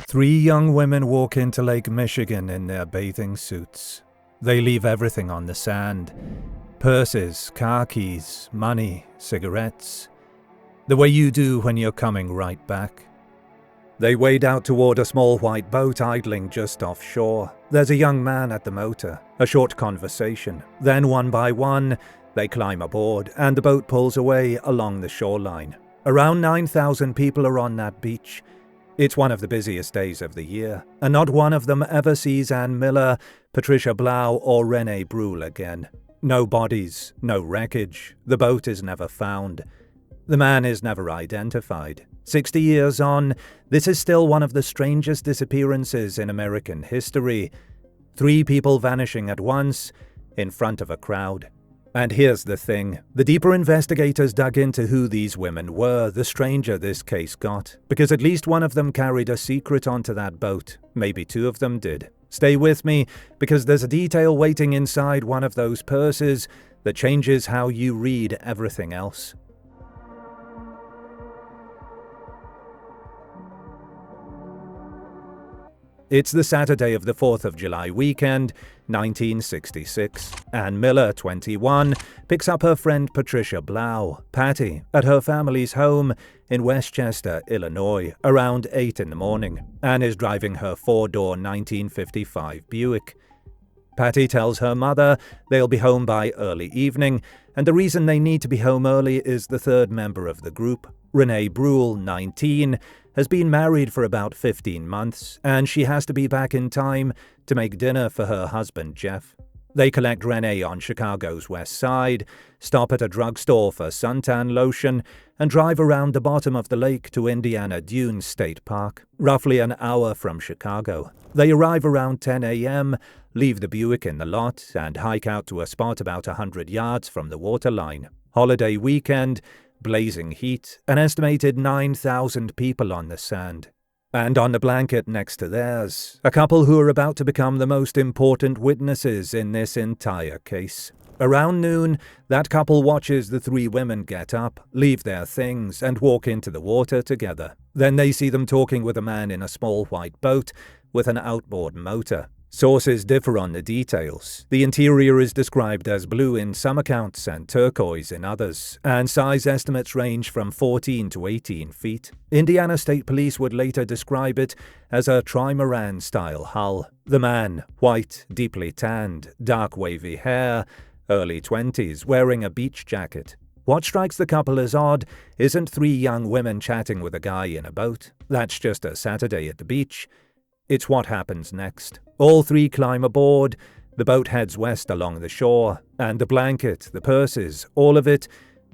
Three young women walk into Lake Michigan in their bathing suits. They leave everything on the sand. Purses, car keys, money, cigarettes. The way you do when you're coming right back. They wade out toward a small white boat idling just offshore. There's a young man at the motor. A short conversation. Then one by one, they climb aboard and the boat pulls away along the shoreline. Around 9,000 people are on that beach. It's one of the busiest days of the year, and not one of them ever sees Ann Miller, Patricia Blau, or Renee Bruhl again. No bodies, no wreckage. The boat is never found. The man is never identified. 60 years on, this is still one of the strangest disappearances in American history. 3 people vanishing at once, in front of a crowd. And here's the thing, the deeper investigators dug into who these women were, the stranger this case got, because at least one of them carried a secret onto that boat. Maybe 2 of them did. Stay with me, because there's a detail waiting inside one of those purses that changes how you read everything else. It's the Saturday of the 4th of July weekend, 1966. Ann Miller, 21, picks up her friend Patricia Blau, Patty, at her family's home in Westchester, Illinois, around 8 in the morning. Ann is driving her 4-door 1955 Buick. Patty tells her mother they'll be home by early evening, and the reason they need to be home early is the third member of the group, Renee Bruhl, 19, has been married for about 15 months, and she has to be back in time to make dinner for her husband, Jeff. They collect Renee on Chicago's west side, stop at a drugstore for suntan lotion, and drive around the bottom of the lake to Indiana Dunes State Park, roughly an hour from Chicago. They arrive around 10 a.m., leave the Buick in the lot, and hike out to a spot about 100 yards from the waterline. Holiday weekend, blazing heat, an estimated 9,000 people on the sand. And on the blanket next to theirs, a couple who are about to become the most important witnesses in this entire case. Around noon, that couple watches the 3 women get up, leave their things, and walk into the water together. Then they see them talking with a man in a small white boat with an outboard motor. Sources differ on the details. The interior is described as blue in some accounts and turquoise in others, and size estimates range from 14 to 18 feet. Indiana State Police would later describe it as a trimaran-style hull. The man, white, deeply tanned, dark wavy hair, early 20s, wearing a beach jacket. What strikes the couple as odd isn't 3 young women chatting with a guy in a boat. That's just a Saturday at the beach. It's what happens next. All 3 climb aboard, the boat heads west along the shore, and the blanket, the purses, all of it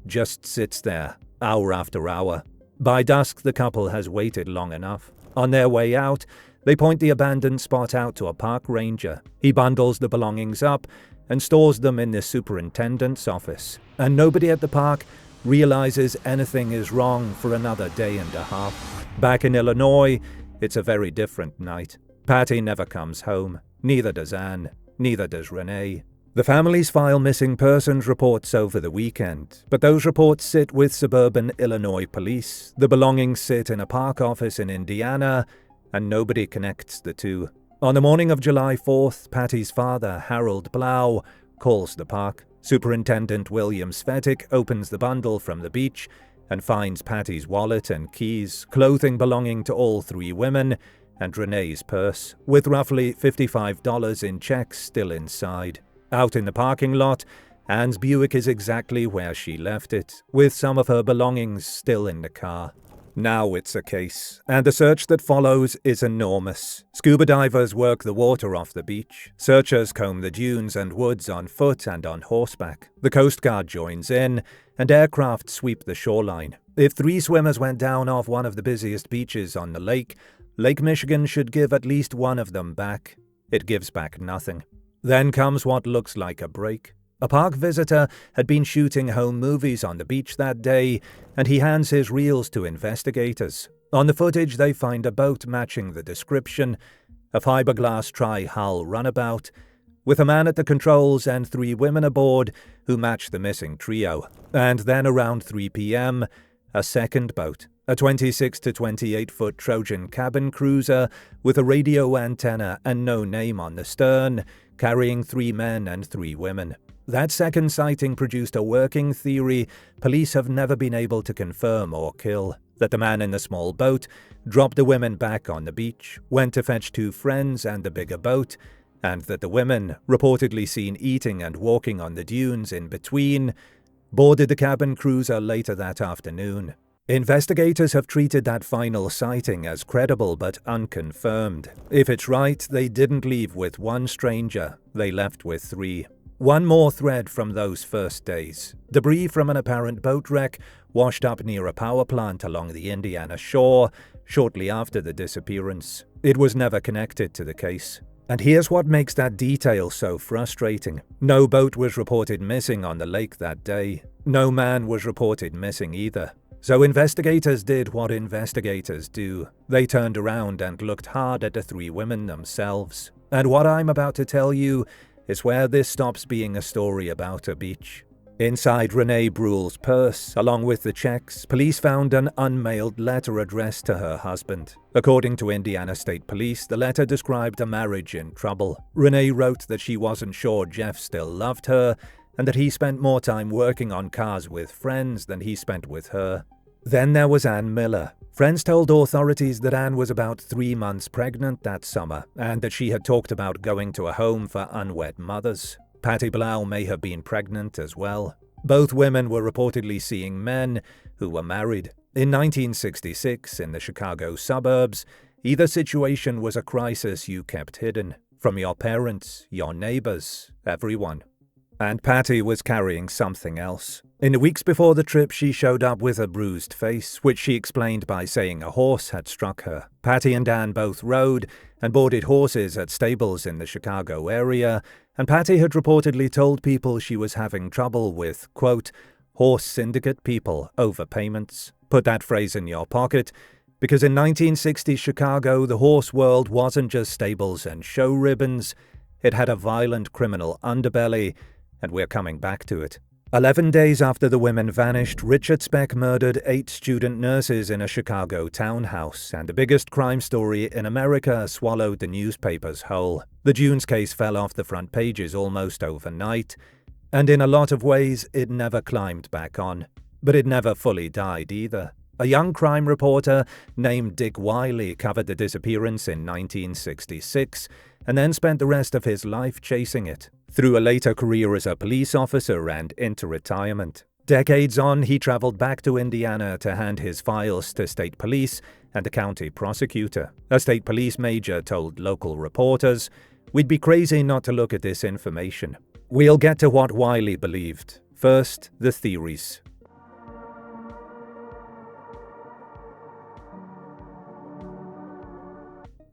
just sits there, hour after hour. By dusk, the couple has waited long enough. On their way out, they point the abandoned spot out to a park ranger. He bundles the belongings up and stores them in the superintendent's office, and nobody at the park realizes anything is wrong for another day and a half. Back in Illinois, it's a very different night. Patty never comes home. Neither does Ann. Neither does Renee. The families file missing persons reports over the weekend, but those reports sit with suburban Illinois police. The belongings sit in a park office in Indiana, and nobody connects the two. On the morning of July 4th, Patty's father, Harold Blau, calls the park. Superintendent William Svetic opens the bundle from the beach and finds Patty's wallet and keys, clothing belonging to all 3 women, and Renee's purse, with roughly $55 in checks still inside. Out in the parking lot, Ann's Buick is exactly where she left it, with some of her belongings still in the car. Now it's a case, and the search that follows is enormous. Scuba divers work the water off the beach. Searchers comb the dunes and woods on foot and on horseback. The Coast Guard joins in, and aircraft sweep the shoreline. If 3 swimmers went down off one of the busiest beaches on the lake, Lake Michigan should give at least one of them back. It gives back nothing. Then comes what looks like a break. A park visitor had been shooting home movies on the beach that day, and he hands his reels to investigators. On the footage, they find a boat matching the description, a fiberglass tri-hull runabout, with a man at the controls and 3 women aboard who match the missing trio. And then around 3 p.m., a second boat, a 26 to 28-foot Trojan cabin cruiser with a radio antenna and no name on the stern, carrying 3 men and 3 women. That second sighting produced a working theory police have never been able to confirm or kill, that the man in the small boat dropped the women back on the beach, went to fetch 2 friends and the bigger boat, and that the women, reportedly seen eating and walking on the dunes in between, boarded the cabin cruiser later that afternoon. Investigators have treated that final sighting as credible but unconfirmed. If it's right, they didn't leave with 1 stranger, they left with 3. One more thread from those first days. Debris from an apparent boat wreck washed up near a power plant along the Indiana shore shortly after the disappearance. It was never connected to the case. And here's what makes that detail so frustrating. No boat was reported missing on the lake that day. No man was reported missing either. So investigators did what investigators do. They turned around and looked hard at the 3 women themselves. And what I'm about to tell you is where this stops being a story about a beach. Inside Renee Bruhl's purse, along with the checks, police found an unmailed letter addressed to her husband. According to Indiana State Police, the letter described a marriage in trouble. Renee wrote that she wasn't sure Jeff still loved her, and that he spent more time working on cars with friends than he spent with her. Then there was Ann Miller. Friends told authorities that Ann was about 3 months pregnant that summer, and that she had talked about going to a home for unwed mothers. Patty Blau may have been pregnant as well. Both women were reportedly seeing men who were married. In 1966, in the Chicago suburbs, either situation was a crisis you kept hidden. From your parents, your neighbors, everyone. And Patty was carrying something else. In the weeks before the trip, she showed up with a bruised face, which she explained by saying a horse had struck her. Patty and Ann both rode and boarded horses at stables in the Chicago area, and Patty had reportedly told people she was having trouble with, quote, horse syndicate people over payments. Put that phrase in your pocket, because in 1960 Chicago, the horse world wasn't just stables and show ribbons. It had a violent criminal underbelly, and we're coming back to it. 11 days after the women vanished, Richard Speck murdered 8 student nurses in a Chicago townhouse, and the biggest crime story in America swallowed the newspapers whole. The Dunes case fell off the front pages almost overnight, and in a lot of ways it never climbed back on. But it never fully died either. A young crime reporter named Dick Wiley covered the disappearance in 1966, and then spent the rest of his life chasing it, through a later career as a police officer and into retirement. Decades on, he traveled back to Indiana to hand his files to state police and the county prosecutor. A state police major told local reporters, "We'd be crazy not to look at this information." We'll get to what Wiley believed. First, the theories.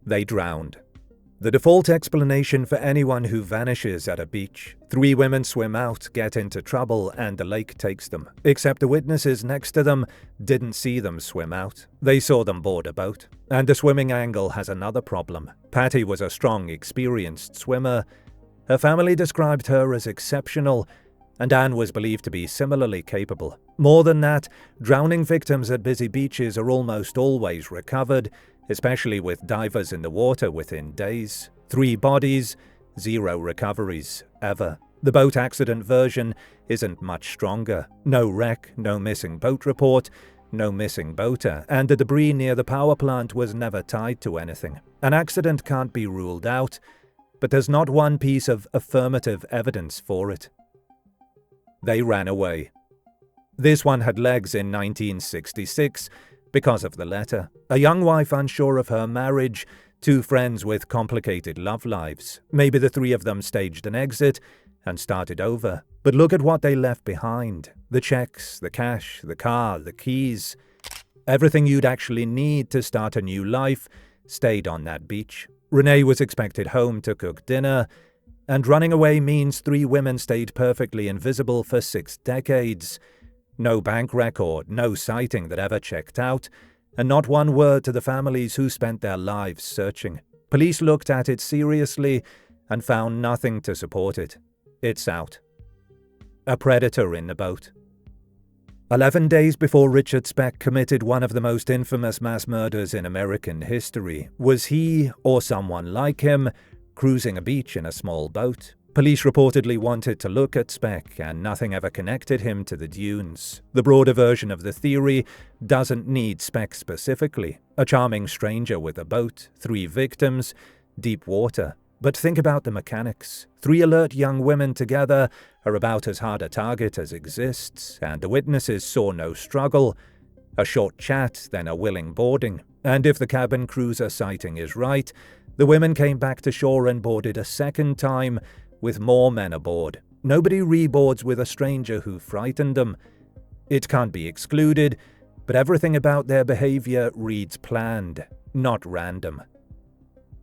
They drowned. The default explanation for anyone who vanishes at a beach. 3 women swim out, get into trouble, and the lake takes them. Except the witnesses next to them didn't see them swim out. They saw them board a boat. And the swimming angle has another problem. Patty was a strong, experienced swimmer. Her family described her as exceptional, and Ann was believed to be similarly capable. More than that, drowning victims at busy beaches are almost always recovered, especially with divers in the water within days. 3 bodies, 0 recoveries, ever. The boat accident version isn't much stronger. No wreck, no missing boat report, no missing boater, and the debris near the power plant was never tied to anything. An accident can't be ruled out, but there's not one piece of affirmative evidence for it. They ran away. This one had legs in 1966, because of the letter. A young wife unsure of her marriage, 2 friends with complicated love lives. Maybe the 3 of them staged an exit and started over. But look at what they left behind. The checks, the cash, the car, the keys. Everything you'd actually need to start a new life stayed on that beach. Renee was expected home to cook dinner, and running away means 3 women stayed perfectly invisible for 6 decades. No bank record, no sighting that ever checked out, and not one word to the families who spent their lives searching. Police looked at it seriously and found nothing to support it. It's out. A predator in the boat. 11 days before Richard Speck committed one of the most infamous mass murders in American history, was he, or someone like him, cruising a beach in a small boat. Police reportedly wanted to look at Speck, and nothing ever connected him to the dunes. The broader version of the theory doesn't need Speck specifically. A charming stranger with a boat, 3 victims, deep water. But think about the mechanics. 3 alert young women together are about as hard a target as exists, and the witnesses saw no struggle. A short chat, then a willing boarding. And if the cabin cruiser sighting is right, the women came back to shore and boarded a second time, with more men aboard. Nobody reboards with a stranger who frightened them. It can't be excluded, but everything about their behavior reads planned, not random.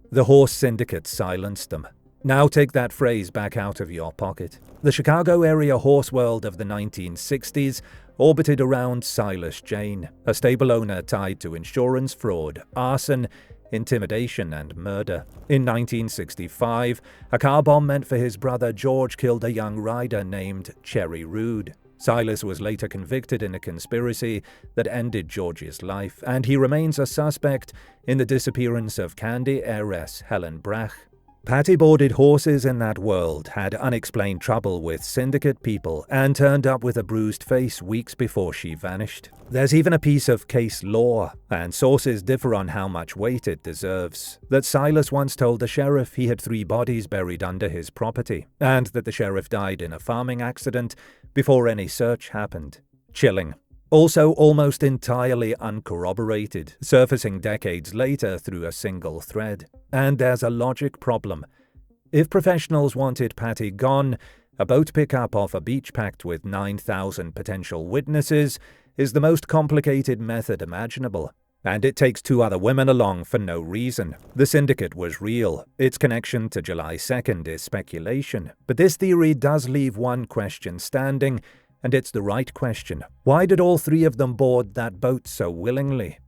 The horse syndicate silenced them. Now take that phrase back out of your pocket. The Chicago area horse world of the 1960s orbited around Silas Jane, a stable owner tied to insurance fraud, arson, intimidation, and murder. In 1965, a car bomb meant for his brother George killed a young rider named Cherry Rude. Silas was later convicted in a conspiracy that ended George's life, and he remains a suspect in the disappearance of candy heiress Helen Brach. Patty boarded horses in that world, had unexplained trouble with syndicate people, and turned up with a bruised face weeks before she vanished. There's even a piece of case law, and sources differ on how much weight it deserves, that Silas once told the sheriff he had 3 bodies buried under his property, and that the sheriff died in a farming accident before any search happened. Chilling. Also almost entirely uncorroborated, surfacing decades later through a single thread. And there's a logic problem. If professionals wanted Patty gone, a boat pickup off a beach packed with 9,000 potential witnesses is the most complicated method imaginable. And it takes 2 other women along for no reason. The syndicate was real. Its connection to July 2nd is speculation. But this theory does leave one question standing, and it's the right question. Why did all 3 of them board that boat so willingly?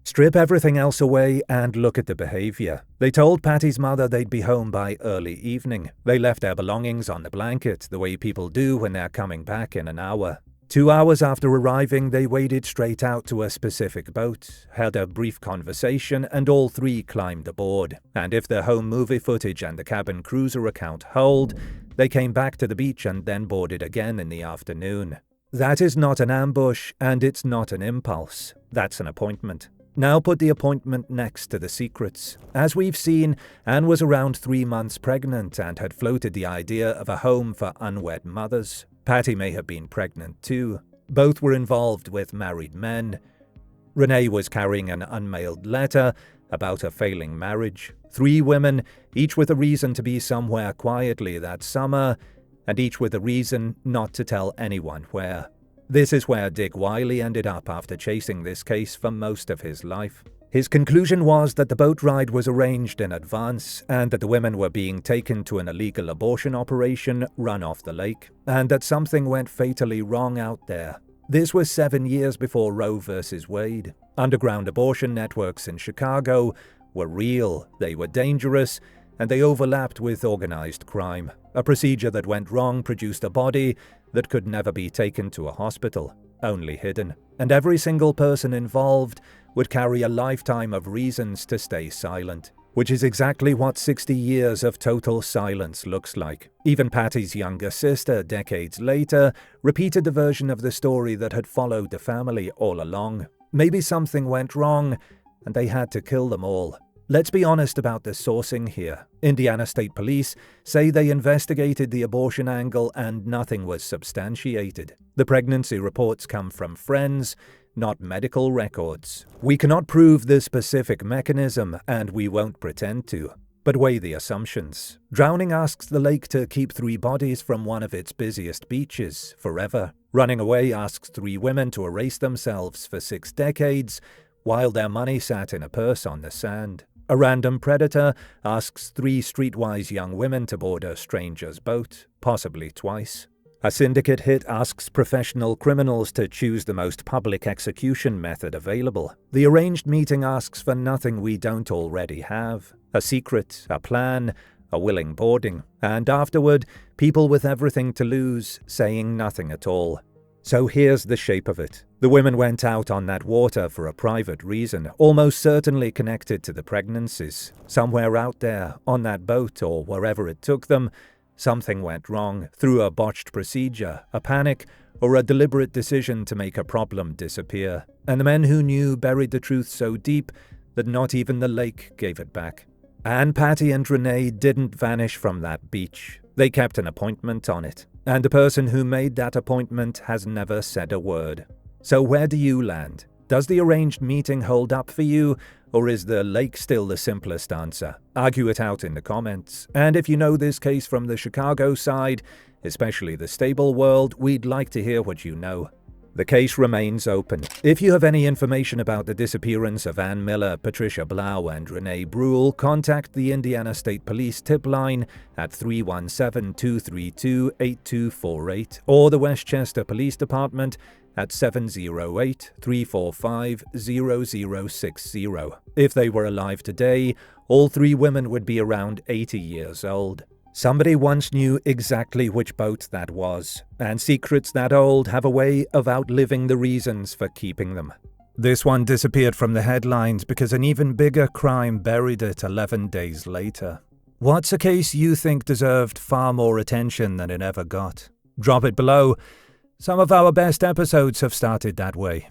Strip everything else away and look at the behavior. They told Patty's mother they'd be home by early evening. They left their belongings on the blanket, the way people do when they're coming back in an hour. 2 hours after arriving, they waded straight out to a specific boat, had a brief conversation, and all 3 climbed aboard. And if their home movie footage and the cabin cruiser account hold, they came back to the beach and then boarded again in the afternoon. That is not an ambush, and it's not an impulse. That's an appointment. Now put the appointment next to the secrets. As we've seen, Anne was around 3 months pregnant and had floated the idea of a home for unwed mothers. Patty may have been pregnant too. Both were involved with married men. Renee was carrying an unmailed letter about a failing marriage. 3 women, each with a reason to be somewhere quietly that summer, and each with a reason not to tell anyone where. This is where Dick Wiley ended up after chasing this case for most of his life. His conclusion was that the boat ride was arranged in advance, and that the women were being taken to an illegal abortion operation run off the lake, and that something went fatally wrong out there. This was 7 years before Roe versus Wade. Underground abortion networks in Chicago were real, they were dangerous, and they overlapped with organized crime. A procedure that went wrong produced a body that could never be taken to a hospital, only hidden. And every single person involved would carry a lifetime of reasons to stay silent, which is exactly what 60 years of total silence looks like. Even Patty's younger sister, decades later, repeated the version of the story that had followed the family all along. Maybe something went wrong, and they had to kill them all. Let's be honest about the sourcing here. Indiana State Police say they investigated the abortion angle and nothing was substantiated. The pregnancy reports come from friends, not medical records. We cannot prove the specific mechanism, and we won't pretend to. But weigh the assumptions. Drowning asks the lake to keep 3 bodies from one of its busiest beaches forever. Running away asks 3 women to erase themselves for 6 decades, while their money sat in a purse on the sand. A random predator asks 3 streetwise young women to board a stranger's boat, possibly twice. A syndicate hit asks professional criminals to choose the most public execution method available. The arranged meeting asks for nothing we don't already have. A secret, a plan, a willing boarding. And afterward, people with everything to lose, saying nothing at all. So here's the shape of it. The women went out on that water for a private reason, almost certainly connected to the pregnancies. Somewhere out there, on that boat or wherever it took them, something went wrong through a botched procedure, a panic, or a deliberate decision to make a problem disappear. And the men who knew buried the truth so deep that not even the lake gave it back. And Patty and Renee didn't vanish from that beach. They kept an appointment on it. And the person who made that appointment has never said a word. So where do you land? Does the arranged meeting hold up for you, or is the lake still the simplest answer? Argue it out in the comments. And if you know this case from the Chicago side, especially the stable world, we'd like to hear what you know. The case remains open. If you have any information about the disappearance of Ann Miller, Patricia Blau, and Renee Bruhl, contact the Indiana State Police tip line at 317-232-8248 or the Westchester Police Department at 708-345-0060. If they were alive today, all three women would be around 80 years old. Somebody once knew exactly which boat that was, and secrets that old have a way of outliving the reasons for keeping them. This one disappeared from the headlines because an even bigger crime buried it 11 days later. What's a case you think deserved far more attention than it ever got? Drop it below. Some of our best episodes have started that way.